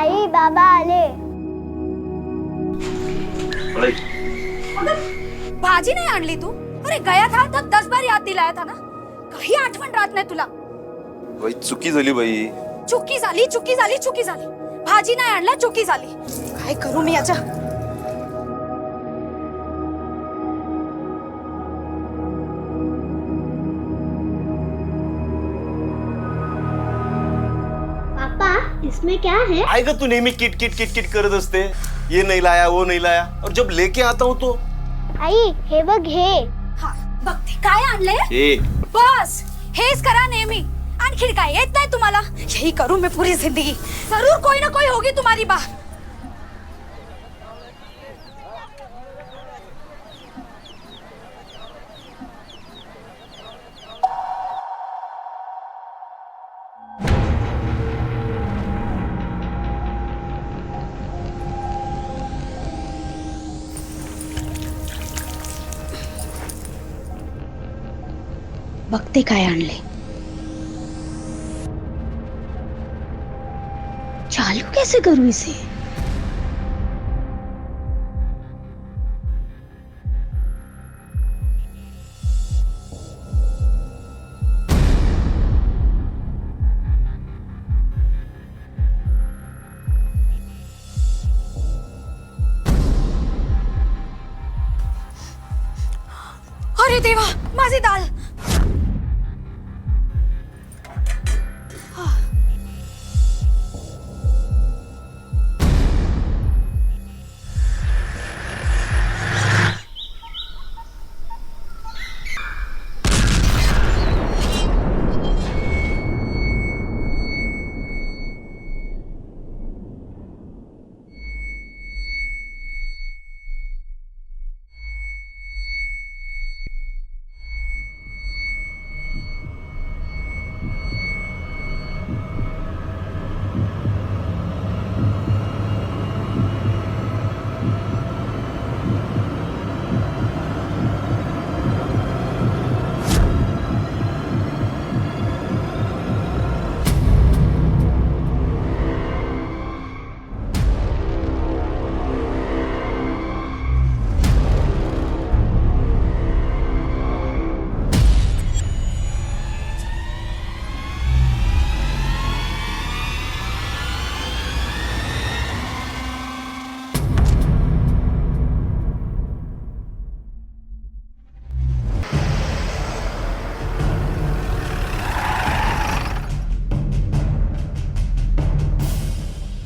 आई बाबा आले. भाजी नहीं आणली तू? अरे गया था तो 10 बार याद दिलाया था ना. काही आठवण राहत नाही तुला. बाई चुकी झाली बाई. चुकी झाली. भाजी नाही आणला, चुकी झाली. काय करू मी याच्या? पापा इसमें क्या है? काय ग तू नेहमी किट किट किट किट करत असते. ये नहीं लाया वो नहीं लाया और जब लेके आता हूँ तो आई हे बघ हे. हा बघते काय आणले. ए बस हेच करा नेहमी. आणखी काय येत नाही तुम्हाला? यही करू मैं पूरी जिंदगी. जरूर कोई ना कोई होगी तुम्हारी बा. बघते काय आणले. चालू कैसे करूं इसे? अरे देवा, माझी दाल.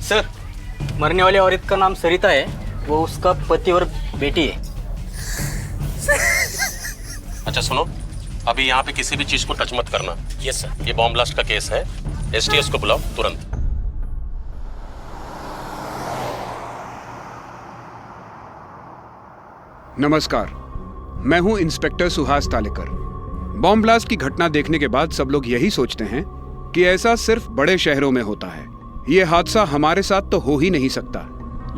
सर, मरने वाली औरत का नाम सरिता है. वो उसका पति और बेटी है. अच्छा सुनो, अभी यहाँ पे किसी भी चीज को टच मत करना. Yes sir. ये बॉम्ब ब्लास्ट का केस है. एसटीएस को बुलाओ तुरंत. नमस्कार, मैं हूं inspector Suhas Talekar. Bomb blast की घटना देखने के बाद सब लोग यही सोचते हैं कि ऐसा सिर्फ बड़े शहरों में होता है. ये हादसा हमारे साथ तो हो ही नहीं सकता,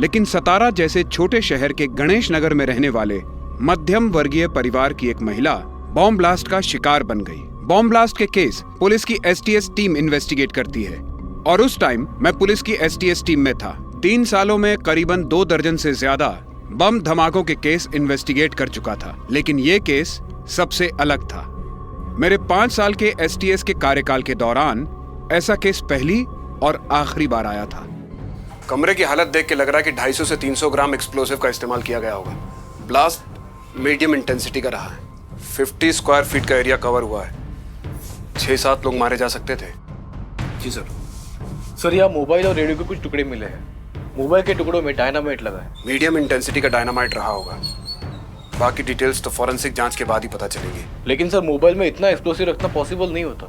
लेकिन सतारा जैसे छोटे शहर के गणेश नगर में रहने वाले मध्यम वर्गीय परिवार की एक महिला बॉम्ब ब्लास्ट का शिकार बन गई. बॉम्ब ब्लास्ट के केस पुलिस की एसटीएस टीम इन्वेस्टिगेट करती है और उस टाइम मैं पुलिस की एसटीएस टीम में था. 3 सालों में करीबन 2 दर्जन से ज्यादा बम धमाकों के केस इन्वेस्टिगेट कर चुका था, लेकिन ये केस सबसे अलग था. मेरे 5 साल के एसटीएस के कार्यकाल के दौरान ऐसा केस पहली और आखिरी बार आया था. कमरे की हालत देख के लग रहा है कि 250 से 300 ग्राम एक्सप्लोसिव का इस्तेमाल किया गया होगा. ब्लास्ट मीडियम इंटेंसिटी का रहा है. 50 स्क्वायर फीट का एरिया कवर हुआ है. 6-7 लोग मारे जा सकते थे. जी सर. सर, यहाँ मोबाइल और रेडियो के कुछ टुकड़े मिले हैं. मोबाइल के टुकड़ों में डायनामाइट लगा है. मीडियम इंटेंसिटी का डायनामाइट रहा होगा. बाकी डिटेल्स तो फॉरेंसिक जांच के बाद ही पता चलेगी. लेकिन सर, मोबाइल में इतना एक्सप्लोसिव रखना पॉसिबल नहीं होता.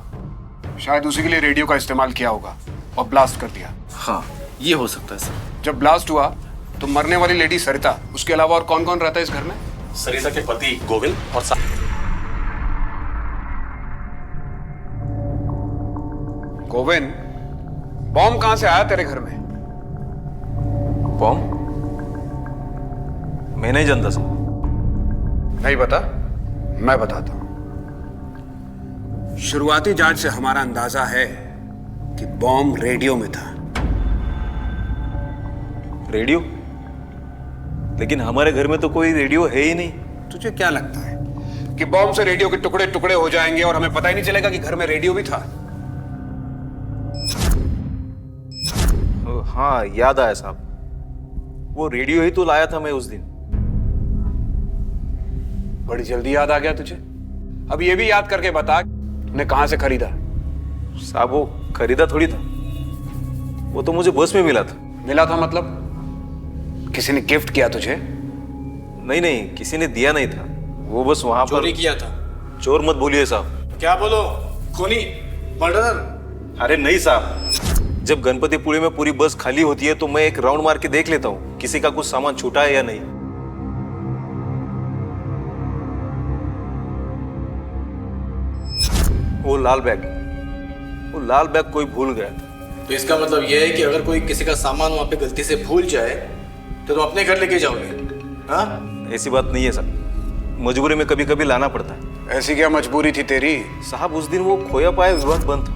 शायद उसी के लिए रेडियो का इस्तेमाल किया होगा और ब्लास्ट कर दिया. हाँ, ये हो सकता है सर. जब ब्लास्ट हुआ तो मरने वाली लेडी सरिता, उसके अलावा और कौन कौन रहता है इस घर में? सरिता के पति गोविंद और गोविंद, बॉम्ब कहां से आया तेरे घर में? बॉम्ब मैं नहीं जानता सर. नहीं बता, मैं बताता हूं. शुरुआती जांच से हमारा अंदाजा है कि बॉम्ब रेडियो में था. रेडियो? लेकिन हमारे घर में तो कोई रेडियो है ही नहीं। तुझे क्या लगता है कि बॉम्ब से रेडियो के टुकड़े टुकड़े हो जाएंगे और हमें पता ही नहीं चलेगा कि घर में रेडियो भी था? हाँ, याद आया साहब, वो रेडियो ही तो लाया था मैं उस दिन। बड़ी जल्दी याद आ गया तुझे। अब ये भी याद करके बता तूने कहां से खरीदा? साहब वो खरीदा थोड़ी था, वो तो मुझे बस में मिला था। मिला था मतलब किसी ने गिफ्ट किया तुझे? नहीं नहीं, किसी ने दिया नहीं था, वो बस वहां पर चोरी किया था? चोर मत बोलिए साहब। क्या बोलो? खूनी? मर्डरर? अरे नहीं साहब, जब गणपतिपुरी में पूरी बस खाली होती है तो मैं एक राउंड मार के देख लेता हूँ किसी का कुछ सामान छूटा है या नहीं। वो लाल बैग कोई भूल गया था। तो इसका मतलब यह है कि अगर कोई किसी का सामान वहां पे गलती से भूल जाए तो तुम अपने घर लेके जाओगे? हाँ, ऐसी बात नहीं है साहब, मजबूरी में कभी कभी लाना पड़ता है। ऐसी क्या मजबूरी थी तेरी? साहब उस दिन वो खोया पाया विभाग बंद था,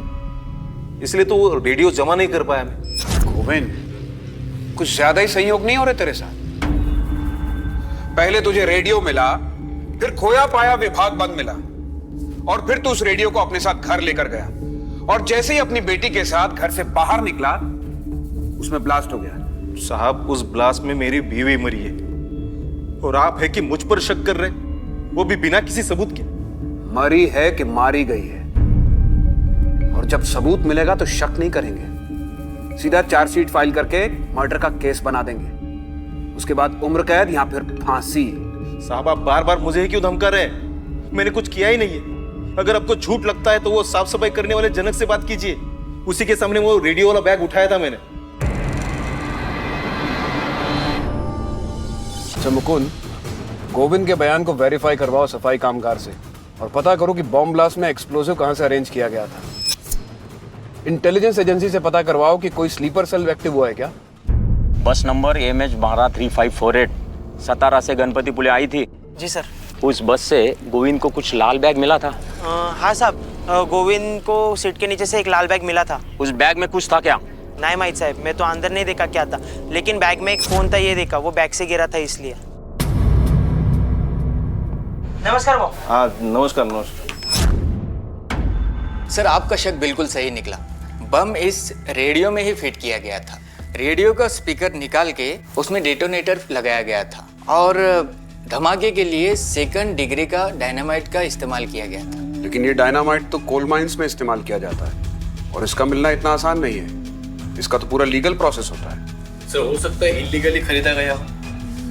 इसलिए तो वो रेडियो जमा नहीं कर पाया मैं। गोविंद, कुछ ज्यादा ही संयोग नहीं हो रहे तेरे साथ? पहले तुझे रेडियो मिला, फिर खोया पाया विभाग बंद मिला, और फिर तू उस रेडियो को अपने साथ घर लेकर गया, और जैसे ही अपनी बेटी के साथ घर से बाहर निकला उसमें ब्लास्ट हो गया। साहब उस ब्लास्ट में मेरी बीवी मरी है, और आप है कि मुझ पर शक कर रहे, वो भी बिना किसी सबूत के। मरी है कि मारी गई है, और जब सबूत मिलेगा तो शक नहीं करेंगे, सीधा चार्जशीट फाइल करके मर्डर का केस बना देंगे, उसके बाद उम्र कैद या फिर फांसी। साहब आप बार बार मुझे ही क्यों धमका रहे हैं? मैंने कुछ किया ही नहीं है। अगर आपको झूठ लगता है तो वो साफ सफाई करने वाले जनक से बात कीजिए, उसी के सामने वो रेडियो वाला बैग उठाया था मैंने। अच्छा मुकुंद, गोविंद के बयान को वेरीफाई करवाओ सफाई कामगार से, और पता करो कि बॉम्ब ब्लास्ट में एक्सप्लोसिव कहां से अरेंज किया गया था। इंटेलिजेंस एजेंसी से पता करवाओ कि कोई स्लीपर सेल एक्टिव हुआ है क्या। बस नंबर MH123548 सतारा से गणपतिपुरी आई थी। जी सर। उस बस से गोविंद को कुछ लाल बैग मिला था। हाँ साहब, गोविंद को सीट के नीचे से एक लाल बैग मिला था। उस बैग में कुछ था क्या? नहीं माहित साहब, मैं तो अंदर नहीं देखा क्या था, लेकिन बैग में एक फोन था, ये देखा, वो बैग से गिरा था इसलिए। नमस्कार वो। हाँ नमस्कार। सर आपका शक बिल्कुल सही निकला। बम इस रेडियो में ही फिट किया गया था। रेडियो का स्पीकर निकाल के उसमें डेटोनेटर लगाया गया था, और धमाके के लिए सेकंड डिग्री का डायनामाइट का इस्तेमाल किया गया था। लेकिन ये डायनामाइट तो कोल माइंस में इस्तेमाल किया जाता है, और इसका मिलना इतना आसान नहीं है। इसका तो पूरा लीगल प्रोसेस होता है। सर हो सकता है इलीगली खरीदा गया हो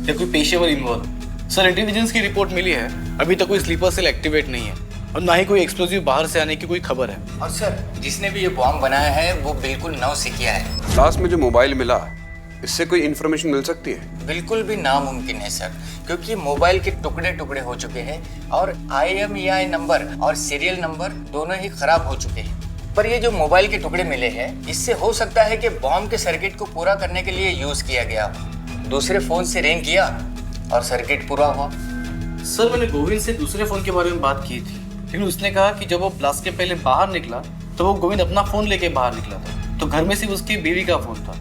या कोई पेशेवर इन्वॉल्व। सर इंटेलिजेंस की रिपोर्ट मिली है, अभी तक कोई स्लीपर सेल एक्टिवेट नहीं है, और ना ही कोई एक्सप्लोजिव बाहर से आने की कोई खबर है। और सर जिसने भी ये बॉम्ब बनाया है वो बिल्कुल नौसिखिया है। लास्ट में जो मोबाइल मिला, इससे कोई इन्फॉर्मेशन मिल सकती है? बिल्कुल भी नामुमकिन है सर, क्योंकि मोबाइल के टुकड़े टुकड़े हो चुके हैं, और IMEI नंबर और सीरियल नंबर दोनों ही खराब हो चुके हैं। पर ये जो मोबाइल के टुकड़े मिले हैं, इससे हो सकता है कि बॉम्ब के सर्किट को पूरा करने के लिए यूज किया गया हो। दूसरे फोन से रिंग किया और सर्किट पूरा हुआ। सर मैंने गोविंद से दूसरे फोन के बारे में बात की थी, लेकिन उसने कहा कि जब वो ब्लास्ट के पहले बाहर निकला तो वो गोविंद अपना फोन लेके बाहर निकला था, तो घर में सिर्फ उसकी बीवी का फोन था,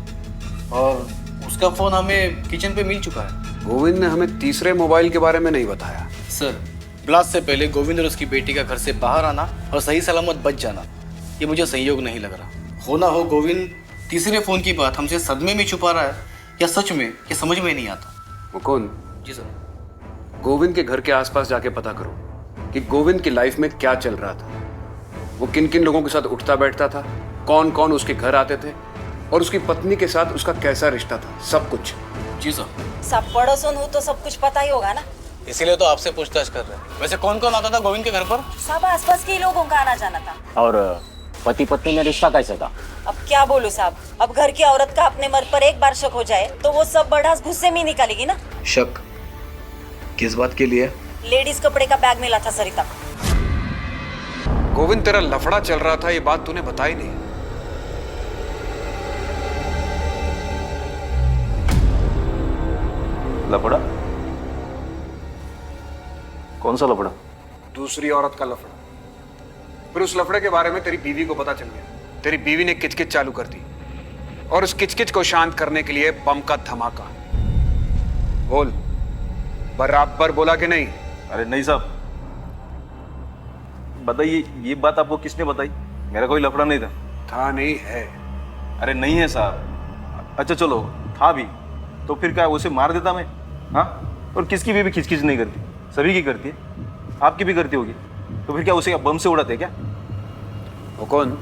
और उसका फोन हमें किचन पे मिल चुका है। गोविंद ने हमें तीसरे मोबाइल के बारे में नहीं बताया। सर ब्लास्ट से पहले गोविंद और उसकी बेटी का घर से बाहर आना और सही सलामत बच जाना, ये मुझे संयोग नहीं लग रहा। होना हो गोविंद तीसरे फोन की बात हमसे सदमे में छुपा रहा है, या सच में, ये समझ में नहीं आता। मुकुंद, जी सर। गोविंद के घर के आसपास जाके पता करो कि गोविंद की लाइफ में क्या चल रहा था। वो किन किन लोगों के साथ उठता बैठता था, कौन कौन उसके घर आते थे, और उसकी पत्नी के साथ उसका कैसा रिश्ता था, सब कुछ। जी सर। सब पड़ोसन हो तो सब कुछ पता ही होगा ना, इसीलिए तो आपसे पूछताछ कर रहे हैं। वैसे कौन कौन आता था गोविंद के घर पर? सब आसपास के लोगों का आना जाना था। और पति पत्नी में रिश्ता कैसा था? अब क्या बोलूं साहब, अब घर की औरत का अपने मर्द पर एक बार शक हो जाए तो वो सब बढ़ास गुस्से में ही निकालेगी ना। शक किस बात के लिए? लेडीज कपड़े का बैग मिला था सरिता। गोविंद तेरा लफड़ा चल रहा था, ये बात तूने बताई नहीं। लफड़ा? कौन सा लफड़ा? दूसरी औरत का लफड़ा। फिर उस लफड़े के बारे में तेरी बीवी को पता चल गया, तेरी बीवी ने किचकिच चालू कर दी। और उस किचकिच को शांत करने के लिए बम का धमाका। बोल, बराबर बोला कि नहीं? अरे नहीं साहब, बताइए ये बात आपको किसने बताई? मेरा कोई लफड़ा नहीं था। था नहीं है? अरे नहीं है साहब। अच्छा चलो, था भी तो फिर क्या उसे मार देता मैं? हाँ, और किसकी भी खिचखिच नहीं करती, सभी की करती है, आपकी भी करती होगी। तो फिर क्या उसे बम से उड़ाते क्या? वो कौन?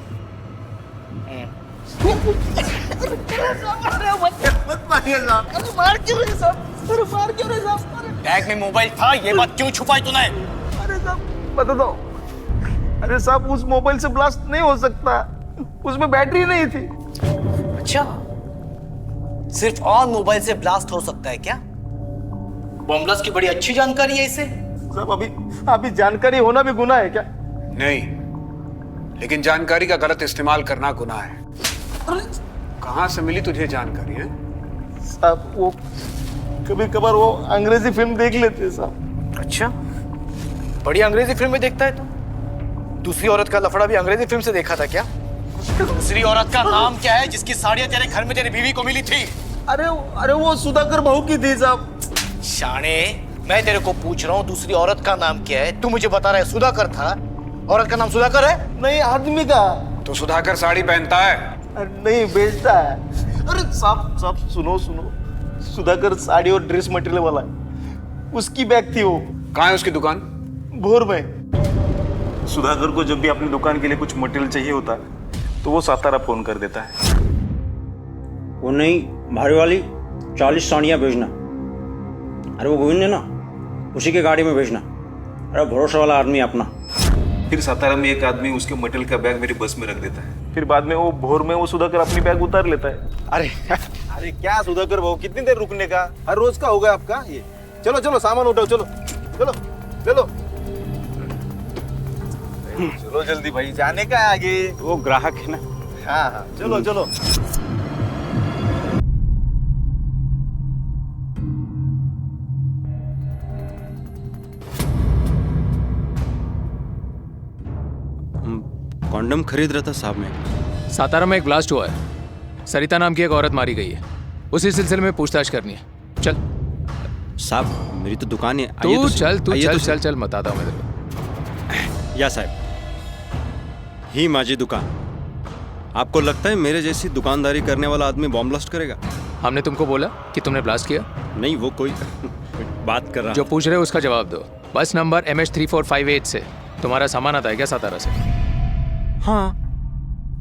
बैग में मोबाइल था, ये बात क्यों छुपाई तूने? अरे साहब बता दो। अरे साहब उस मोबाइल से ब्लास्ट नहीं हो सकता, उसमें बैटरी नहीं थी। अच्छा, सिर्फ ऑन मोबाइल से ब्लास्ट हो सकता है क्या? बम ब्लास्ट की बड़ी अच्छी जानकारी है इसे। साहब अभी जानकारी होना भी गुनाह है क्या? नहीं, लेकिन जानकारी का गलत इस्तेमाल करना गुनाह है। कहां से मिली तुझे जानकारी है? साहब वो कभी कभार वो अंग्रेजी फिल्म देख लेते हैं साहब। अच्छा, बड़ी अंग्रेजी फिल्में देखता है तू? दूसरी औरत का लफड़ा भी अंग्रेजी फिल्म से देखा था क्या? दूसरी औरत का नाम क्या है जिसकी साड़ियां तेरे घर में तेरी बीवी को मिली थी? अरे वो सुधाकर बहू की थी साहब। शाणे, मैं तेरे को पूछ रहा हूँ दूसरी औरत का नाम क्या है? तू मुझे बता रहा है सुधाकर था। औरत का नाम सुधाकर है? नहीं, आदमी का। तो सुधाकर साड़ी पहनता है? अरे नहीं, बेचता है। अरे साहब सुनो, सुधाकर साड़ी और ड्रेस मटेरियल वाला है, उसकी बैग थी वो। कहाँ है उसकी दुकान? भोर में। सुधाकर को जब भी अपनी दुकान के लिए कुछ मटेरियल चाहिए होता है तो वो सातारा फोन कर देता है। वो नहीं, भारी वाली 40 साड़ियाँ भेजना। अरे वो गोविंद है ना, उसी के गाड़ी में भेजना। अरे भरोसा वाला आदमी अपना। फिर सातारा में एक आदमी उसके मटेरियल का बैग मेरी बस में रख देता है। फिर बाद में वो भोर में वो सुधाकर अपनी बैग उतार लेता है। अरे क्या सुधाकर भाऊ, कितनी देर रुकने का? हर रोज का होगा आपका ये। चलो सामान उठाओ, चलो चलो जल्दी भाई, जाने का है आगे। वो ग्राहक है ना। हाँ चलो। कॉन्डम खरीद रहा था साहब मैं। सातारा में एक ब्लास्ट हुआ है, सरिता नाम की एक औरत मारी गई है। उसी सिलसिले में पूछताछ करनी है। चल साहब, मेरी तो दुकान है। तू चल बताता हूँ मैं तेरे को। या साहब, ही माझी दुकान। आपको लगता है मेरे जैसी दुकानदारी करने वाला आदमी बॉम्ब ब्लास्ट करेगा? हमने तुमको बोला कि तुमने ब्लास्ट किया? नहीं, वो कोई बात कर रहा। जो पूछ रहे हो उसका जवाब दो। बस नंबर MH3458 से तुम्हारा सामान आता है क्या सातारा से? हाँ,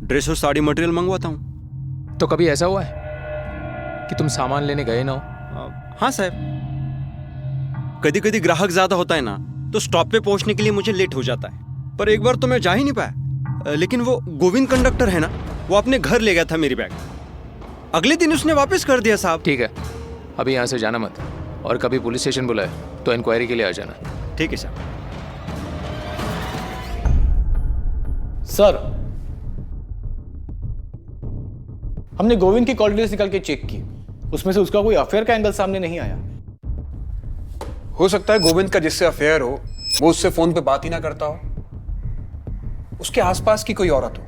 ड्रेस और साड़ी मटेरियल मंगवाता हूँ। तो कभी ऐसा हुआ है कि तुम सामान लेने गए ना हो? हाँ साहब, कभी कभी ग्राहक ज्यादा होता है ना, तो स्टॉप पे पहुंचने के लिए मुझे लेट हो जाता है। पर एक बार तो मैं जा ही नहीं पाया। लेकिन वो गोविंद कंडक्टर है ना, वो अपने घर ले गया था मेरी बैग। अगले दिन उसने वापस कर दिया साहब। ठीक है, अभी यहाँ से जाना मत, और कभी पुलिस स्टेशन बुलाए तो इंक्वायरी के लिए आ जाना। ठीक है साहब। सर, हमने गोविंद की कॉल डिटेल्स निकाल के चेक की, उसमें से उसका कोई अफेयर का एंगल सामने नहीं आया। हो सकता है गोविंद का जिससे अफेयर हो वो उससे फोन पे बात ही ना करता हो, उसके आसपास की कोई औरत हो,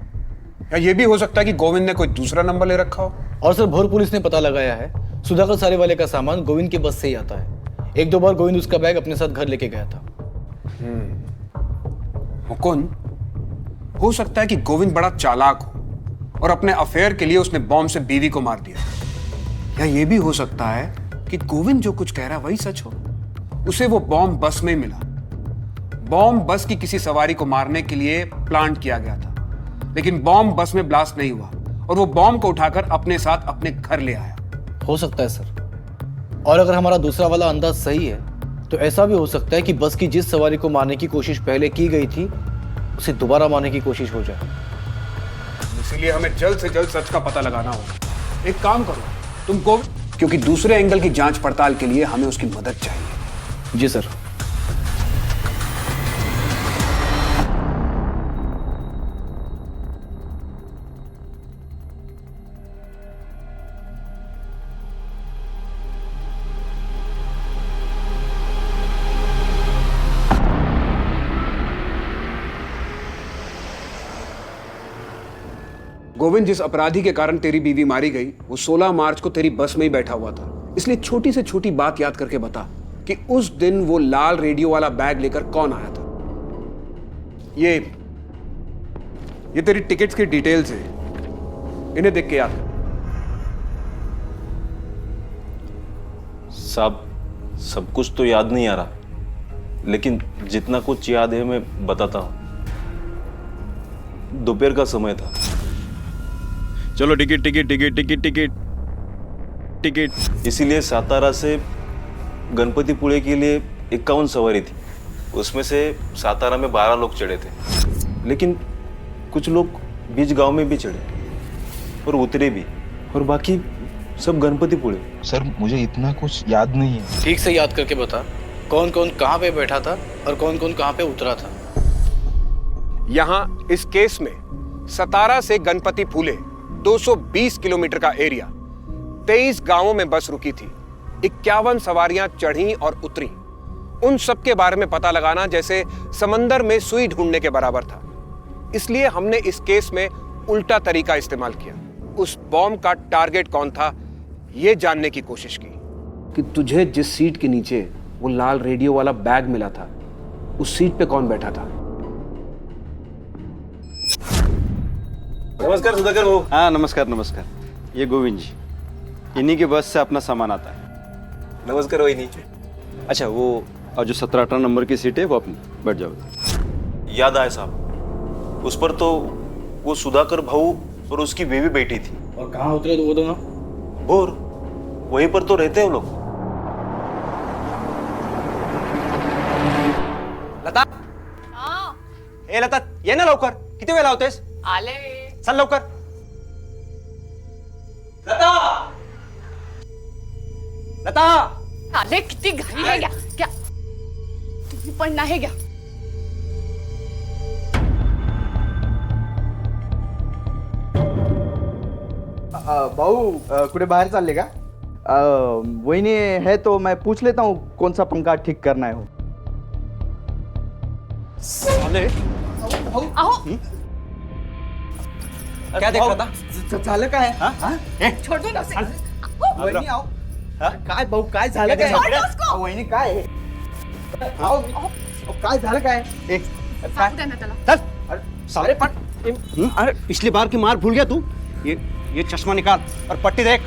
या ये भी हो सकता है कि गोविंद ने कोई दूसरा नंबर ले रखा हो। और सर, भोर पुलिस ने पता लगाया है सुधाकर साड़ी वाले का सामान गोविंद की बस से ही आता है। 1-2 बार गोविंद उसका बैग अपने साथ घर लेके गया था। मुकुंद, हो सकता है कि गोविंद बड़ा चालाक हो और अपने अफेयर के लिए उसने बॉम्ब से बीवी को मार दिया। या ये भी हो सकता है कि गोविंद जो कुछ कह रहा है वही सच हो, उसे वो बॉम्ब बस में मिला। बॉम्ब बस की किसी सवारी को मारने के लिए प्लांट किया गया था, लेकिन बॉम्ब बस में ब्लास्ट नहीं हुआ और वो बॉम्ब को उठाकर अपने साथ अपने घर ले आया। हो सकता है सर। और अगर हमारा दूसरा वाला अंदाज सही है तो ऐसा भी हो सकता है कि बस की जिस सवारी को मारने की कोशिश पहले की गई थी उसे दोबारा मारने की कोशिश हो जाए। इसीलिए हमें जल्द से जल्द सच का पता लगाना होगा। एक काम करो तुम गोविंद, क्योंकि दूसरे एंगल की जांच पड़ताल के लिए हमें उसकी मदद चाहिए। जी सर। गोविंद, जिस अपराधी के कारण तेरी बीवी मारी गई वो 16 मार्च को तेरी बस में ही बैठा हुआ था। इसलिए छोटी से छोटी बात याद करके बता कि उस दिन वो लाल रेडियो वाला बैग लेकर कौन आया था। ये तेरी टिकट्स की डिटेल्स है, इन्हें देख के याद कर। साहब, सब कुछ तो याद नहीं आ रहा, लेकिन जितना कुछ याद है मैं बताता हूं। दोपहर का समय था। चलो ticket ticket ticket ticket ticket ticket. इसीलिए सातारा से गणपतिपुळे के लिए 51 सवारी थी। उसमें से सातारा में 12 लोग चढ़े थे, लेकिन कुछ लोग बीच गांव में भी चढ़े और उतरे भी, और बाकी सब गणपतिपुळे। सर मुझे इतना कुछ याद नहीं है। ठीक से याद करके बता, कौन कौन कहाँ पे बैठा था और कौन कौन कहाँ पे उतरा था। यहां इस केस में सतारा से गणपतिपुळे 220 किलोमीटर का एरिया, 23 गांवों में बस रुकी थी, 51 सवारियां चढ़ी और उतरी। उन सब के बारे में पता लगाना जैसे समंदर में सुई ढूंढने के बराबर था। इसलिए हमने इस केस में उल्टा तरीका इस्तेमाल किया। उस बॉम्ब का टारगेट कौन था यह जानने की कोशिश की कि तुझे जिस सीट के नीचे वो लाल रेडियो वाला बैग मिला था उस सीट पे कौन बैठा था। नमस्कार सुधाकर भाऊ। हाँ नमस्कार नमस्कार। ये गोविंद जी, इन्हीं के बस से अपना सामान आता है। नमस्कार वहीनी। अच्छा वो और जो 17-18 नंबर की सीट है वो अपनी बैठ जाओ। याद आया साहब, उस पर तो वो सुधाकर भाऊ और उसकी बीवी बैठी थी। और कहाँ उतरे तो वो दोनों? भोर, वहीं पर तो रहते हैं वो लोग। लता, ए लता ये ना लवकर, किती वेळ लावतेस? आले चल लवकर। लता, लता, आले किती घाई आहे क्या? क्या तुम्ही पण नाही क्या? भाऊ कुठे बाहेर चालले का? वहिनी है तो मैं पूछ लेता हूँ कौन सा पंखा ठीक करना है हो। साले, अहो क्या देख रहा था? झालं काय? छोडू नसे वहिनी आओ. काय भाऊ काय झालं काय? वहिनी काय आहे? आओ, काय झालं काय? सांगू द्या ना त्याला. चल, अरे साले पट। अरे पिछली बार की मार भूल गया तू? ये चश्मा निकाल और पट्टी देख।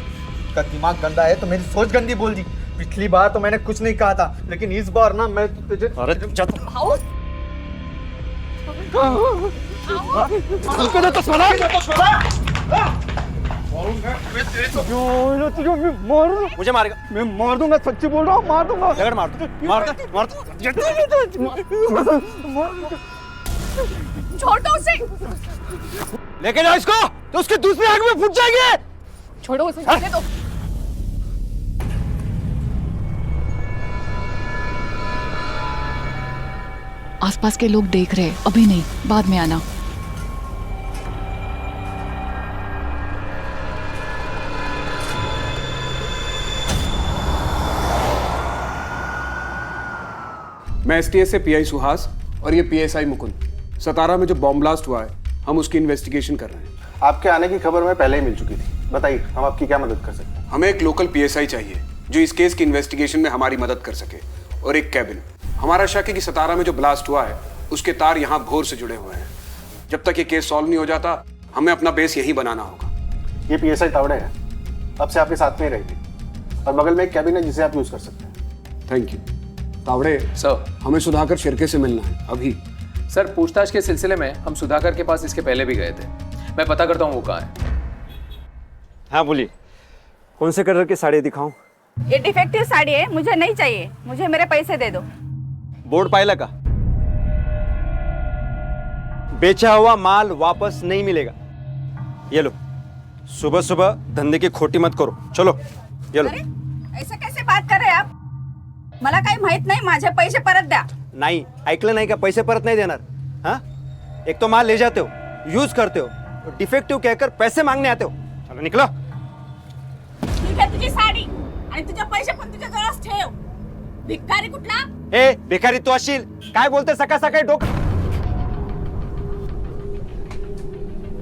का दिमाग गंदा है तो मेरी सोच गंदी बोल दी। पिछली बार तो मैंने कुछ नहीं कहा था, लेकिन इस बार ना मैं तुझे अरे भाऊ मुझे मारेगा? मैं मार दूंगा, सच्ची बोल रहा हूँ, मार दूंगा। झगड़ मार छोड़ो उसे, लेके जाओ इसको, तो उसकी दूसरी आंख में फूट जाएगी। छोड़ो उसे, जाने दो। आसपास के लोग देख रहे, अभी नहीं, बाद में आना। मैं एसटीएस से पीआई सुहास और ये पीएसआई मुकुंद। सतारा में जो बॉम्ब ब्लास्ट हुआ है हम उसकी इन्वेस्टिगेशन कर रहे हैं। आपके आने की खबर मैं पहले ही मिल चुकी थी। बताइए हम आपकी क्या मदद कर सकते हैं? हमें एक लोकल पीएसआई चाहिए जो इस केस की इन्वेस्टिगेशन में हमारी मदद कर सके, और एक कैबिन। हमारा शक है कि सतारा में जो ब्लास्ट हुआ है उसके तार यहाँ भोर से जुड़े हुए हैं। जब तक ये केस सॉल्व नहीं हो जाता हमें अपना बेस यहीं बनाना होगा। ये पीएसआई तावड़े है, अब से आपके साथ में ही रहेगी, और बगल में एक कैबिन है जिसे आप यूज कर सकते हैं। Thank you. तावड़े सर, हमें सुधाकर शिर्के से मिलना है अभी। सर पूछताछ के सिलसिले में हम सुधाकर के पास इसके पहले भी गए थे। मैं पता करता हूँ वो कहाँ है। हाँ बोलिए, कौन से कलर की साड़ी दिखाऊं? ये डिफेक्टिव साड़ी है, मुझे नहीं चाहिए, मुझे मेरे पैसे दे दो। बोर्ड पायला का? बेचा हुआ माल वापस नहीं मिलेगा। ये लो, सुबह सुबह धंधे की खोटी मत करो। चलो ये लो। ऐसे कैसे बात कर रहे आप? मला काही माहित नाही, माझे पैसे परत द्या। नहीं, ऐकलं नहीं का? पैसे परत नहीं देणार? हाँ, एक तो माल ले जाते हो, यूज करते हो, डिफेक्टिव कहकर पैसे मांगने आते हो। चलो निकलो। ठीक आहे तुझी साडी आणि तुझे पैसे पण तुझ्या जवळच ठेव। भिकारी कुठला? ए भिकारी तू असशील? काय बोलते सकाळ सकाळी? डोकं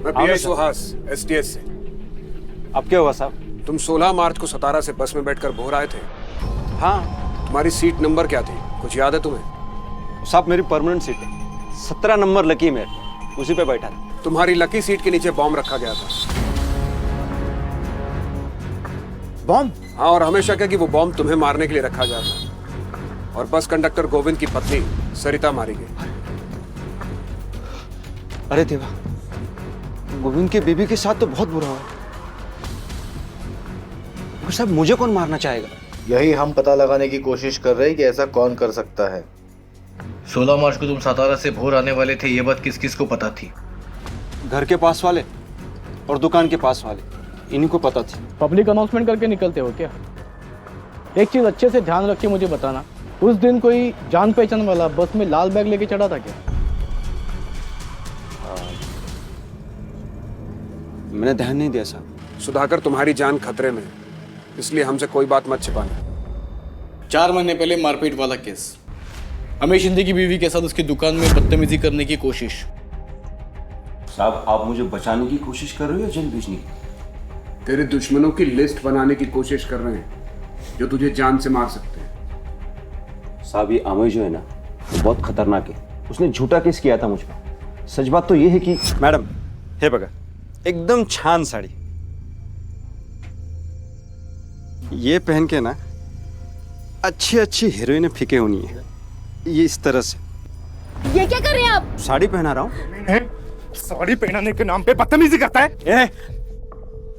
मैं पीआई सुहास एसटीएस से। अब क्या हुआ साहब? तुम 16 मार्च को सतारा से बस में बैठकर भोर आए थे। हाँ। तुम्हारी सीट नंबर क्या थी, कुछ याद है तुम्हें? साहब मेरी परमानेंट सीट है, 17 नंबर लकी में, उसी पे बैठा था। तुम्हारी लकी सीट के नीचे बॉम्ब रखा गया था। बॉम्ब? हाँ, और हमेशा क्या कि वो बॉम्ब तुम्हें मारने के लिए रखा गया था। और बस कंडक्टर गोविंद की पत्नी सरिता मारी गई। अरे देवा, गोविंद के बेबी के साथ तो बहुत बुरा हुआ। साहब मुझे कौन मारना चाहेगा? यही हम पता लगाने की कोशिश कर रहे हैं कि ऐसा कौन कर सकता है। 16 मार्च को तुम सतारा से भोर आने वाले थे, ये बात किस किस को पता थी? घर के पास वाले और दुकान के पास वाले, इन्हीं को पता थी। पब्लिक अनाउंसमेंट करके निकलते हो क्या? एक चीज अच्छे से ध्यान रख के मुझे बताना, उस दिन कोई जान पहचान वाला बस में लाल बैग लेके चढ़ा था क्या? मैंने ध्यान नहीं दिया साहब। सुधाकर, तुम्हारी जान खतरे में है, इसलिए हमसे कोई बात मत छिपाना। 4 महीने पहले मारपीट वाला केस, अमीर शिंदे की बीवी के साथ उसकी दुकान में बदतमीजी करने की कोशिश। साहब आप मुझे बचाने की कोशिश कर रहे हो या जेल भेजने की? तेरे दुश्मनों की लिस्ट बनाने की कोशिश कर रहे हैं जो तुझे जान से मार सकते हैं। साहब ये अमय जो है ना, वो बहुत खतरनाक है। उसने झूठा केस किया था मुझ पर। सच बात तो ये है कि मैडम, हे बघा, एकदम छान साड़ी ये पहन के ना अच्छी अच्छी हीरोइनें फीके होनी है, ये इस तरह से। ये क्या कर रहे हैं आप? साड़ी पहना रहा हूँ। साड़ी पहनाने के नाम पे बदतमीजी करता है।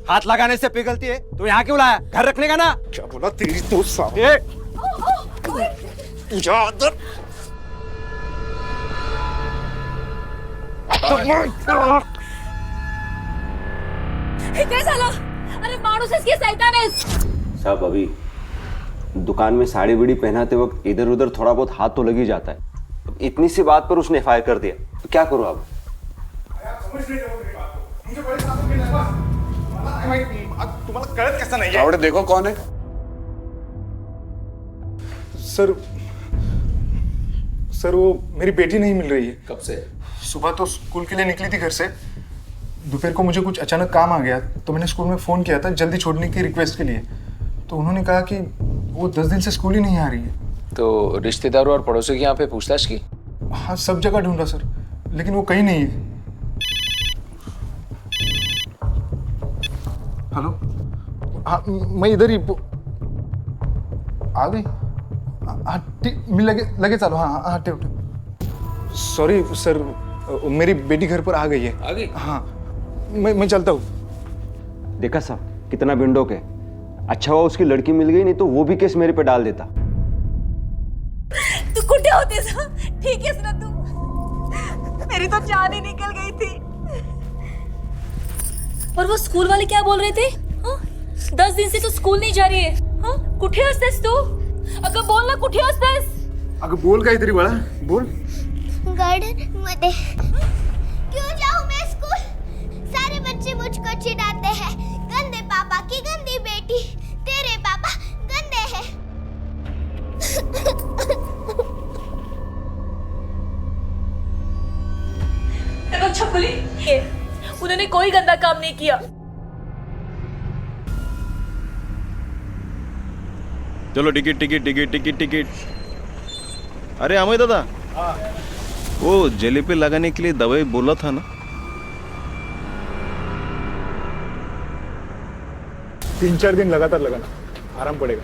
हाथ लगाने से पिघलती है तो यहाँ क्यों लाया? घर रखने का ना। क्या बोला तेरी तो साड़ी? काय झालं? अरे माणूस आहेस की शैतान आहेस? साहब अभी दुकान में साड़ी बीड़ी पहनाते वक्त इधर उधर थोड़ा बहुत हाथ तो लग ही जाता है। अब इतनी सी बात पर उसने फायर कर दिया तो क्या करूं अब? तुम्हाला कळत कसं नाही? आवड़े देखो कौन है? सर वो मेरी बेटी नहीं मिल रही है। कब से? सुबह तो स्कूल के लिए निकली थी घर से, दोपहर को मुझे कुछ अचानक काम आ गया तो मैंने स्कूल में फ़ोन किया था जल्दी छोड़ने की रिक्वेस्ट के लिए, तो उन्होंने कहा कि वो 10 दिन से स्कूल ही नहीं आ रही है। तो रिश्तेदारों और पड़ोसियों के यहाँ पे पूछताछ की? हाँ, सब जगह ढूंढा सर, लेकिन वो कहीं नहीं है। हेलो, हाँ मैं इधर ही आ गई। हाँ ठीक, मैं लगे चालो। हाँ हाँ टेव सॉरी सर, मेरी बेटी घर पर आ गई है। आ गई? हाँ मैं चलता हूँ। देखा साहब कितना बिंडोक है। अच्छा हुआ उसकी लड़की मिल गई, नहीं तो वो भी केस मेरे पे डाल देता। तू कुठे होतीस? ठीक आहेस ना तू? मेरी तो जान ही निकल गई थी। और वो स्कूल वाले क्या बोल रहे थे? 10 दिन से तो स्कूल नहीं जा रही है। हाँ, कुठे असतेस तू? अगं बोल ना, कुठे असतेस? अगं बोल काहीतरी बाळा, बोल। गार्डन मध्ये। क्यों जाऊं मैं स्कूल? सारे बच्चे मुझको चिढ़ाते हैं, गंदे पापा की गंदी बेटी, तेरे पापा गंदे हैं। देखो छकुली, उन्होंने कोई गंदा काम नहीं किया। चलो ticket ticket ticket ticket ticket. अरे अमय दादा, वो जले पे लगाने के लिए दवाई बोला था ना? 3-4 दिन लगातार लगाना, आराम पड़ेगा।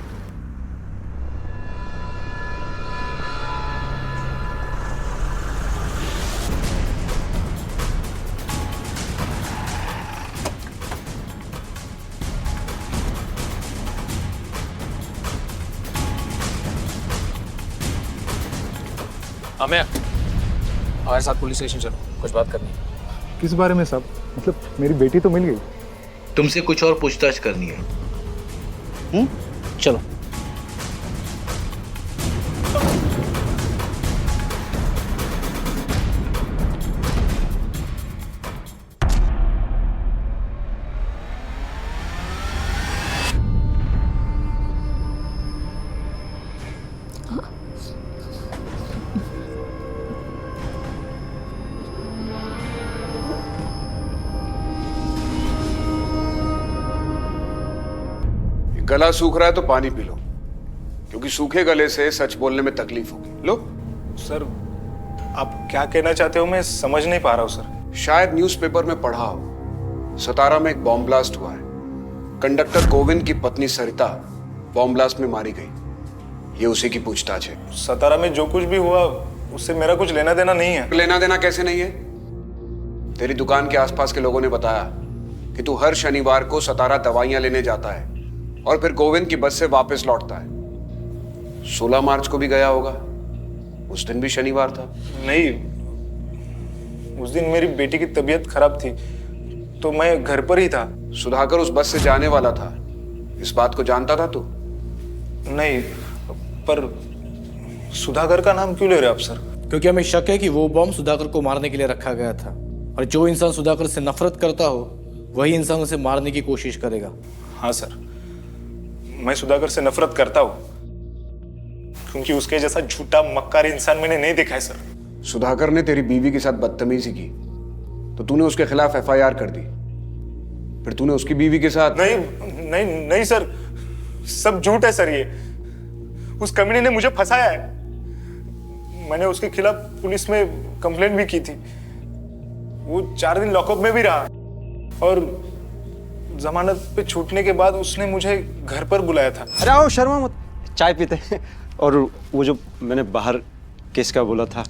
अमय, हमारे साथ पुलिस स्टेशन चलो, कुछ बात करनी है। किस बारे में साहब? मतलब मेरी बेटी तो मिल गई। तुमसे कुछ और पूछताछ करनी है। चलो। गला सूख रहा है तो पानी पी लो, क्योंकि सूखे गले से सच बोलने में तकलीफ होगी। लो। सर, आप क्या कहना चाहते हो मैं समझ नहीं पा रहा हूँ सर। शायद न्यूज़पेपर में पढ़ा हो, सतारा में एक बॉम्ब ब्लास्ट हुआ है। कंडक्टर गोविंद की पत्नी सरिता बॉम्ब ब्लास्ट में मारी गई। ये उसी की पूछताछ है। सतारा में जो कुछ भी हुआ उससे मेरा कुछ लेना देना नहीं है। लेना देना कैसे नहीं है? तेरी दुकान के आसपास के लोगों ने बताया कि तू हर शनिवार को सतारा दवाइयां लेने जाता है और फिर गोविंद की बस से वापस लौटता है। 16 मार्च को भी गया होगा, उस दिन भी शनिवार था। नहीं, उस दिन मेरी बेटी की तबीयत खराब थी तो मैं घर पर ही था। सुधाकर उस बस से जाने वाला था, इस बात को जानता था तू? नहीं, पर सुधाकर का नाम क्यों ले रहे आप सर? क्योंकि हमें शक है कि वो बॉम्ब सुधाकर को मारने के लिए रखा गया था, और जो इंसान सुधाकर से नफरत करता हो वही इंसान उसे मारने की कोशिश करेगा। हाँ सर, मैं सुधाकर से नफरत करता हूँ क्योंकि उसके जैसा झूठा मक्कार इंसान मैंने नहीं देखा है सर। सुधाकर ने तेरी बीवी के साथ बदतमीजी की तो तूने उसके खिलाफ FIR कर दी, फिर तूने उसकी बीवी के साथ। नहीं नहीं नहीं सर, सब झूठ है सर। ये उस कमीने ने मुझे फंसाया है। मैंने उसके खिलाफ पुलिस में कंप्लेंट भी की थी। वो 4 दिन लॉकअप में भी रहा और जमानत पे छूटने के बाद उसने मुझे घर पर बुलाया था। अरे आओ, शर्मा मत, चाय पीते हैं। और वो जो मैंने बाहर केस का बोला था,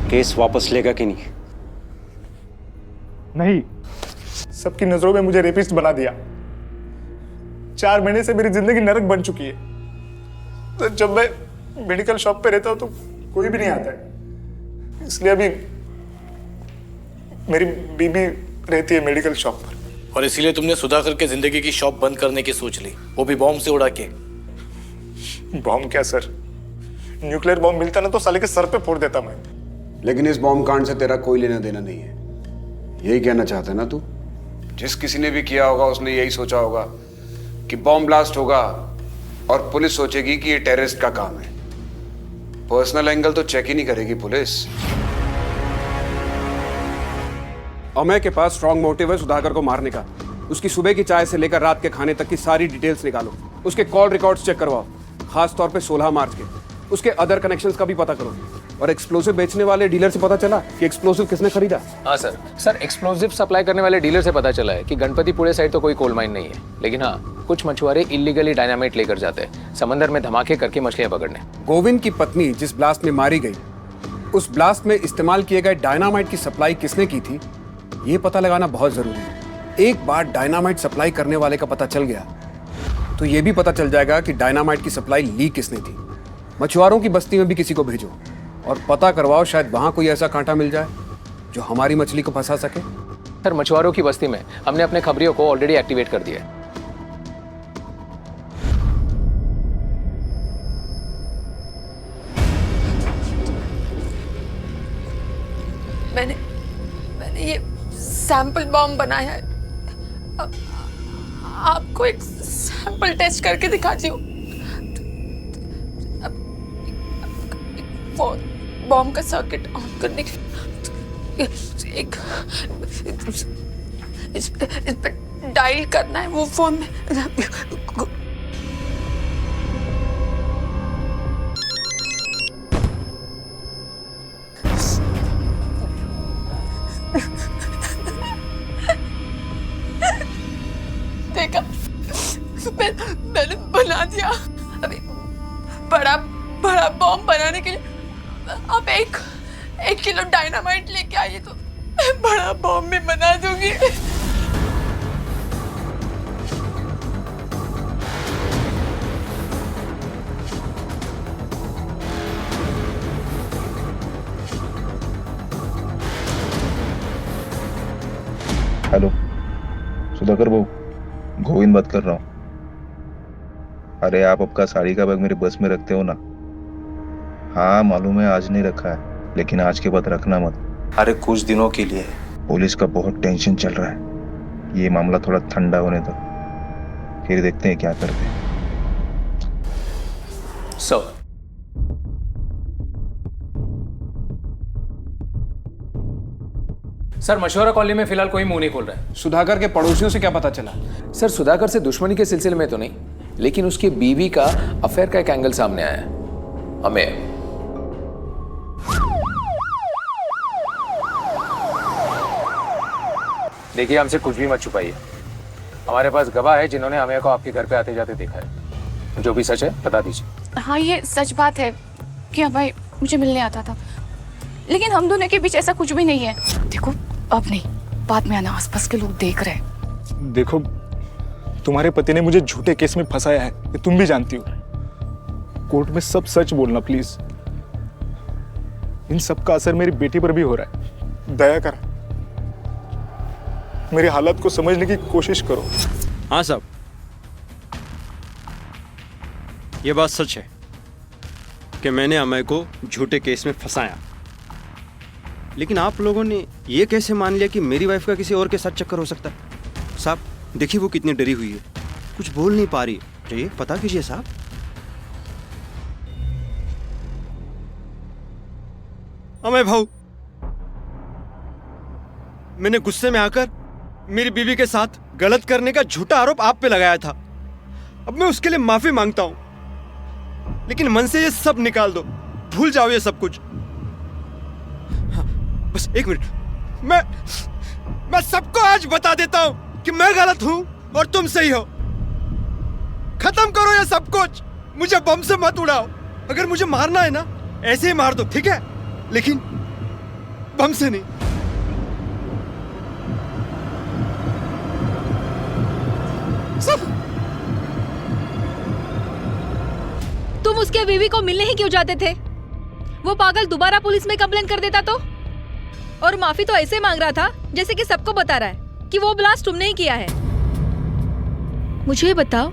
केस वापस लेगा कि नहीं? नहीं, सबकी नजरों में मुझे रेपिस्ट बना दिया। 4 महीने से मेरी जिंदगी नरक बन चुकी है। तो जब मैं मेडिकल शॉप पे रहता हूँ तो कोई भी नहीं आता है, इसलिए अभी मेरी बीबी रहती है मेडिकल शॉप पर। और इसीलिए तुमने सुधाकर के जिंदगी की शॉप बंद करने की सोच ली, वो भी बॉम्ब से उड़ा के। बॉम्ब क्या सर, न्यूक्लियर बॉम्ब मिलता ना तो साले के सर पे फोड़ देता मैं। लेकिन इस बॉम्ब कांड से तेरा कोई लेना देना नहीं है, यही कहना चाहता है ना तू? जिस किसी ने भी किया होगा उसने यही सोचा होगा कि बॉम्ब ब्लास्ट होगा और पुलिस सोचेगी कि ये टेररिस्ट का काम है। पर्सनल एंगल तो चेक ही नहीं करेगी पुलिस। अमय के पास स्ट्रॉन्ग मोटिव है सुधाकर को मारने का। उसकी सुबह की चाय से लेकर रात के खाने तक की सारी डिटेल्स निकालो, उसके कॉल रिकॉर्ड्स चेक करवाओ, खास तौर पे 16 मार्च के। उसके अदर कनेक्शंस का भी पता करो। और एक्सप्लोसिव बेचने वाले डीलर से पता चला कि एक्सप्लोसिव किसने खरीदा? हाँ सर, एक्सप्लोसिव सप्लाई करने वाले डीलर से पता चला है कि गणपतिपुरे साइड तो कोई कोल माइन नहीं है, लेकिन हाँ, कुछ मछुआरे इलीगली डायनामाइट लेकर जाते हैं समंदर में धमाके करके मछलियां पकड़ने। गोविंद की पत्नी जिस ब्लास्ट में मारी गई, उस ब्लास्ट में इस्तेमाल किए गए डायनामाइट की सप्लाई किसने की थी, ये पता लगाना बहुत जरूरी है। एक बार डायनामाइट सप्लाई करने वाले का पता चल गया तो ये भी पता चल जाएगा कि डायनामाइट की सप्लाई लीक किसने थी। मछुआरों की बस्ती में भी किसी को भेजो और पता करवाओ, शायद वहां कोई ऐसा कांटा मिल जाए जो हमारी मछली को फंसा सके। सर, मछुआरों की बस्ती में हमने अपने खबरियों को ऑलरेडी एक्टिवेट कर दिया है। मैंने ये सैंपल बॉम्ब बनाया है। आपको एक सैंपल टेस्ट करके दिखाती हूँ। बॉम्ब का सर्किट ऑन करने के एक इस पे डायल करना है वो फोन में। देखा, मैंने बना दिया। अभी बड़ा बॉम्ब बनाने के लिए आप एक किलो डायनामाइट लेके आइए तो मैं बड़ा बॉम्ब में बना दूंगी। हेलो सुधाकर बहू, गोविंद बात कर रहा हूँ। अरे आप आपका साड़ी का बैग मेरे बस में रखते हो ना? हाँ मालूम है आज नहीं रखा है, लेकिन आज के बाद रखना मत। अरे कुछ दिनों के लिए। पुलिस का बहुत टेंशन चल रहा है, ये मामला थोड़ा ठंडा होने दो, फिर देखते हैं क्या करते हैं। सर, सर मशवरा कॉलोनी में फिलहाल कोई मुंह नहीं खोल रहा है। सुधाकर के पड़ोसियों से क्या पता चला? सर सुधाकर से दुश्मनी के सिलसिले में तो नहीं, लेकिन उसकी बीवी का अफेयर का एक एंगल सामने आया है। हमें देखिए, हमसे कुछ भी मत छुपाइए। हमारे पास गवाह है जिन्होंने हमें को आपके घर पे आते जाते देखा है। जो भी सच है बता दीजिए। हाँ, ये सच बात है कि भाई मुझे मिलने आता था, लेकिन हम दोनों के बीच ऐसा कुछ भी नहीं है। देखो, अब नहीं, बाद में आना, आसपास के लोग देख रहे हैं। देखो, तुम्हारे पति ने मुझे झूठे केस में फंसाया है, ये तुम भी जानती हो। कोर्ट में सब सच बोलना प्लीज। इन सब का असर मेरी बेटी पर भी हो रहा है। दया कर, मेरी हालत को समझने की कोशिश करो। हाँ साहब, ये बात सच है कि मैंने अमय को झूठे केस में फंसाया, लेकिन आप लोगों ने ये कैसे मान लिया कि मेरी वाइफ का किसी और के साथ चक्कर हो सकता है? साहब देखिए, वो कितनी डरी हुई है, कुछ बोल नहीं पा रही। चाहिए पता कीजिए साहब। अमय भाऊ, मैंने गुस्से में आकर मेरी बीवी के साथ गलत करने का झूठा आरोप आप पे लगाया था। अब मैं उसके लिए माफी मांगता हूं, लेकिन मन से ये सब निकाल दो, भूल जाओ ये सब कुछ। हाँ, बस एक मिनट, मैं सबको आज बता देता हूं कि मैं गलत हूं और तुम सही हो। खत्म करो ये सब कुछ, मुझे बम से मत उड़ाओ। अगर मुझे मारना है ना, ऐसे ही मार दो, ठीक है, लेकिन बम से नहीं। सब तुम उसके बीवी को मिलने ही क्यों जाते थे? वो पागल दोबारा पुलिस में कंप्लेन कर देता तो? और माफी तो ऐसे मांग रहा था जैसे कि सबको बता रहा है कि वो ब्लास्ट तुमने ही किया है। मुझे बताओ,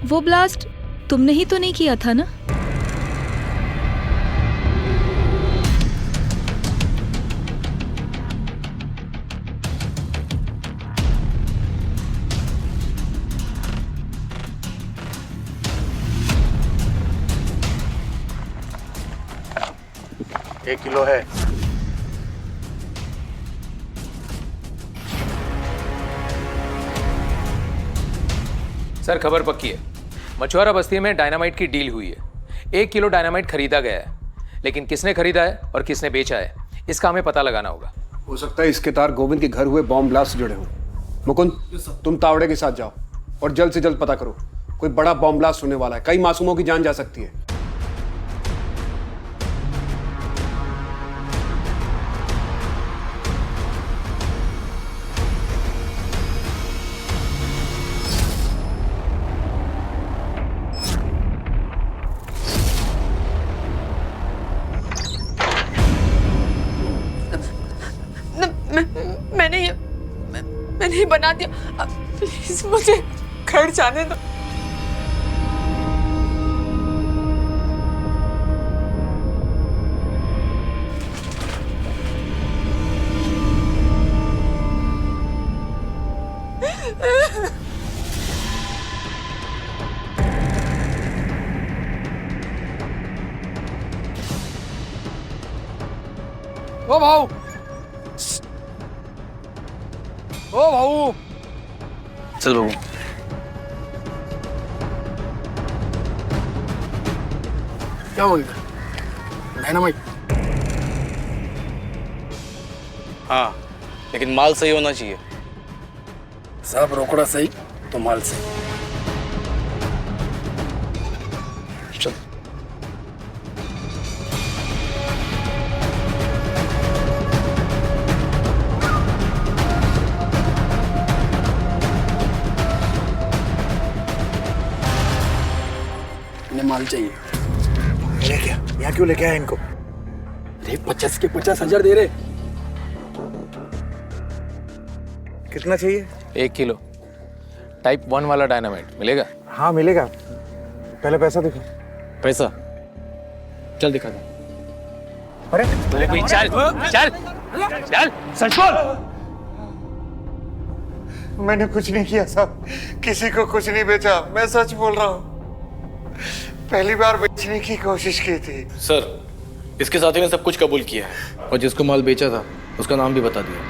वो ब्लास्ट तुमने ही तो नहीं किया था ना? एक किलो है। सर खबर पक्की है, मछुआरा बस्ती में डायनामाइट की डील हुई है। 1 किलो डायनामाइट खरीदा गया है, लेकिन किसने खरीदा है और किसने बेचा है, इसका हमें पता लगाना होगा। हो सकता है इसके तार गोविंद के घर हुए बॉम्ब ब्लास्ट से जुड़े हों। मुकुंद, तुम तावड़े के साथ जाओ और जल्द से जल्द पता करो। कोई बड़ा बॉम्ब ब्लास्ट होने वाला है, कई मासूमों की जान जा सकती है। मैंने ये बना दिया, प्लीज मुझे घर जाने दो। ओ भाऊ, ओ भाऊ, चल बाबू। क्या बोल रहे? डायनामाइट? हाँ, लेकिन माल सही होना चाहिए। सब रोकड़ा सही तो माल सही। चल। माल चाहिए। ले क्या? यहाँ क्यों लेके आया इनको? अरे 50 के 50,000 दे रहे। कितना चाहिए? 1 किलो टाइप 1 वाला डायनामाइट मिलेगा? हाँ मिलेगा, पहले पैसा दिखो। पैसा? चल दिखा दो। अरे चल चल चल, सच बोल। मैंने कुछ नहीं किया साहब, किसी को कुछ नहीं बेचा, मैं सच बोल रहा हूँ। पहली बार बेचने की कोशिश की थी। सर, इसके साथी ने सब कुछ कबूल किया है और जिसको माल बेचा था उसका नाम भी बता दिया।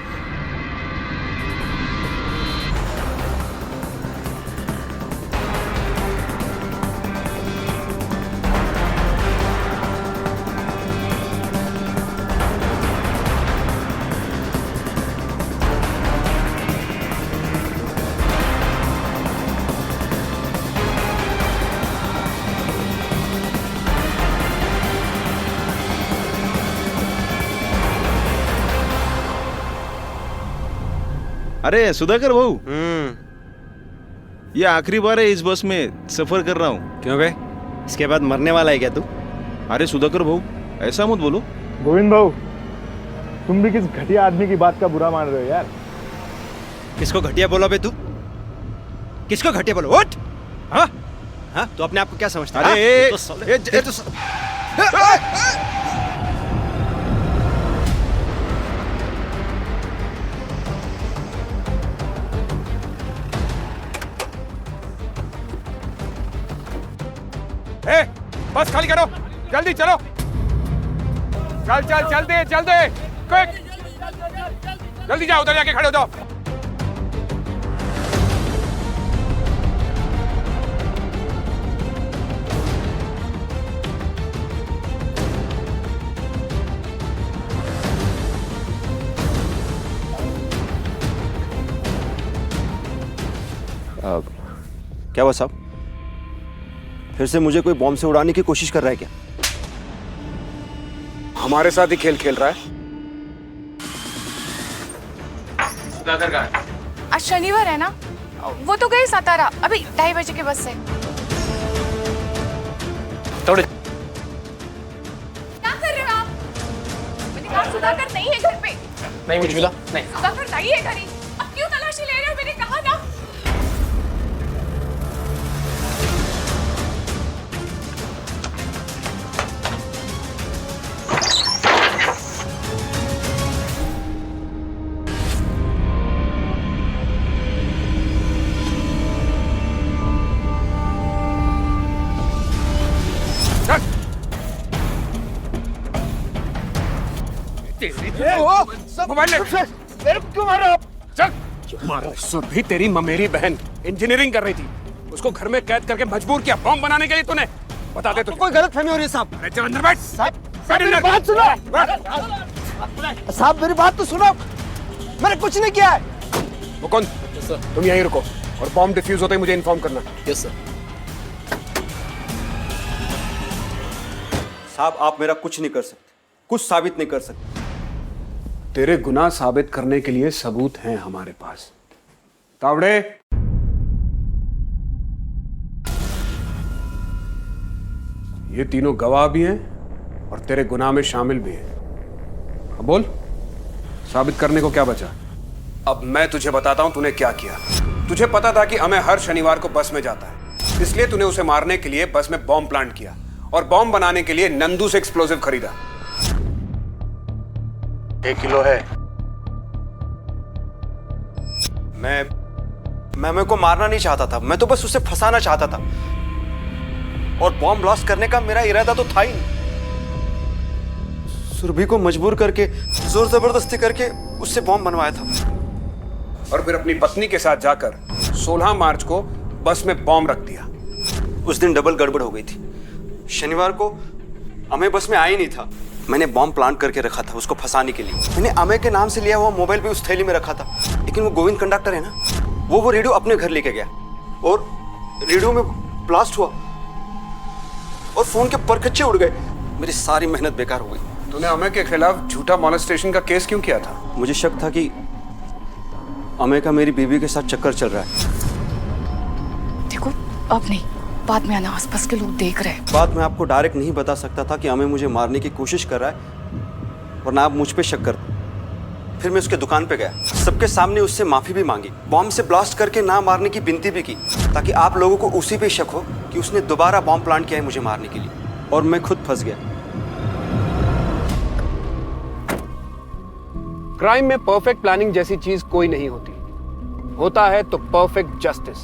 अरे सुधाकर भाऊ, ये आखिरी बार है इस बस में सफर कर रहा हूँ। क्यों बे? इसके बाद मरने वाला है क्या तू? अरे सुधाकर भाऊ, ऐसा मत बोलो। गोविंद भाऊ, तुम भी किस घटिया आदमी की बात का बुरा मान रहे हो यार। किसको घटिया बोला बे तू? किसको घटिया बोला? उठ! हाँ? हाँ? तू अपने आप को क्या समझता है? बस खाली करो, जल्दी चलो। चल चल चल दे, चल दे, क्विक, जल्दी जाओ, उधर जाके खड़े हो जाओ। क्या हुआ साहब? फिर से मुझे कोई बॉम्ब से उड़ाने की कोशिश कर रहा है क्या? हमारे साथ ही खेल खेल रहा है। आज शनिवार है ना, वो तो गए सातारा अभी 2:30 बजे के बस से। थोड़े क्या कर रहे हो आप? मैंने कहा सुधाकर नहीं है घर पे। नहीं मुझे मिला नहीं। सुधाकर नहीं है घर ही। अब क्यों तलाशी ले रहे हो? मैंने कहा ना। मोबाइल क्यों मारा आप? चल सुरभि तेरी ममेरी बहन इंजीनियरिंग कर रही थी, उसको घर में कैद करके मजबूर किया बॉम्ब बनाने के लिए तूने। बता दे तो कोई गलतफहमी हो रही है साहब। अरे चल अंदर बैठ। साहब मेरी बात सुनो। साहब मेरी बात तो सुनो, मैंने कुछ नहीं किया है। मुकुंद तुम यहीं रुको और बॉम्ब डिफ्यूज होते ही मुझे इन्फॉर्म करना। Yes sir. साहब आप मेरा कुछ नहीं कर सकते, कुछ साबित नहीं कर सकते। तेरे गुनाह साबित करने के लिए सबूत हैं हमारे पास। तावड़े, ये तीनों गवाह भी हैं और तेरे गुनाह में शामिल भी हैं। अब बोल, साबित करने को क्या बचा? अब मैं तुझे बताता हूं तूने क्या किया। तुझे पता था कि अमय हर शनिवार को बस में जाता है, इसलिए तूने उसे मारने के लिए बस में बॉम्ब प्लांट किया और बॉम्ब बनाने के लिए नंदू से एक्सप्लोसिव खरीदा। 1 किलो है। मैं को मारना नहीं चाहता था, मैं तो बस उसे फंसाना चाहता था और बॉम्ब ब्लास्ट करने का मेरा इरादा तो था ही नहीं। सुरभि को मजबूर करके जोर जबरदस्ती करके उससे बॉम्ब बनवाया था और फिर अपनी पत्नी के साथ जाकर 16 मार्च को बस में बॉम्ब रख दिया। उस दिन डबल गड़बड़ हो गई थी। शनिवार को अमय बस में आ ही नहीं था। मैंने बॉम्ब प्लांट करके रखा था उसको फंसाने के लिए। मैंने अमय के नाम से लिया हुआ मोबाइल भी उस थैली में रखा था, लेकिन वो गोविंद कंडक्टर है ना, वो रेडियो अपने घर लेके गया और रेडियो में ब्लास्ट हुआ और फोन के परखच्चे उड़ गए। मेरी सारी मेहनत बेकार हो गई। तूने अमय के खिलाफ झूठा मॉलेस्टेशन का केस क्यों किया था? मुझे शक था कि अमय का मेरी बीवी के साथ चक्कर चल रहा है। देखो अब नहीं, बाद में आना, आसपास के लोग देख रहे हैं। बात मैं आपको डायरेक्ट नहीं बता सकता था कि अमय मुझे मारने की कोशिश कर रहा है, वरना आप मुझ पे शक करते। फिर मैं उसके दुकान पे गया, सबके सामने उससे माफी भी मांगी, बॉम्ब से ब्लास्ट करके ना मारने की विनती भी की, ताकि आप लोगों को उसी पे शक हो कि उसने दोबारा बॉम्ब प्लांट किया है मुझे मारने के लिए। और मैं खुद फंस गया। क्राइम में परफेक्ट प्लानिंग जैसी चीज कोई नहीं होती, होता है तो परफेक्ट जस्टिस।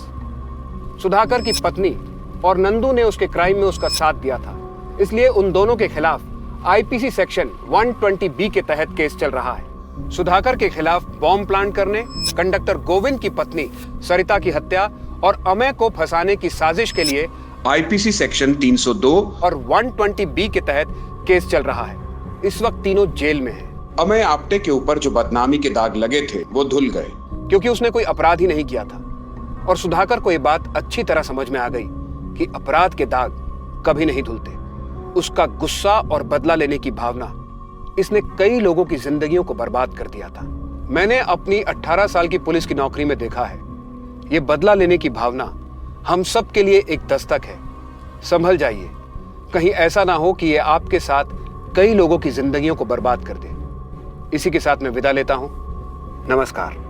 सुधाकर की पत्नी और नंदू ने उसके क्राइम में उसका साथ दिया था, इसलिए उन दोनों के खिलाफ आईपीसी सेक्शन 120B के तहत केस चल रहा है। सुधाकर के खिलाफ बॉम्ब प्लांट करने, कंडक्टर गोविंद की पत्नी सरिता की हत्या और अमय को फंसाने की साजिश के लिए आईपीसी सेक्शन 302 और 120B के तहत केस चल रहा है। इस वक्त तीनों जेल में हैं। अमय आप्टे के ऊपर जो बदनामी के दाग लगे थे वो धुल गए, क्योंकि उसने कोई अपराध ही नहीं किया था। और सुधाकर को यह बात अच्छी तरह समझ में आ गई कि अपराध के दाग कभी नहीं धुलते। उसका गुस्सा और बदला लेने की भावना, इसने कई लोगों की जिंदगियों को बर्बाद कर दिया था। मैंने अपनी 18 साल की पुलिस की नौकरी में देखा है, ये बदला लेने की भावना हम सब के लिए एक दस्तक है। संभल जाइए, कहीं ऐसा ना हो कि ये आपके साथ कई लोगों की जिंदगियों को बर्बाद कर दे। इसी के साथ मैं विदा लेता हूं। नमस्कार।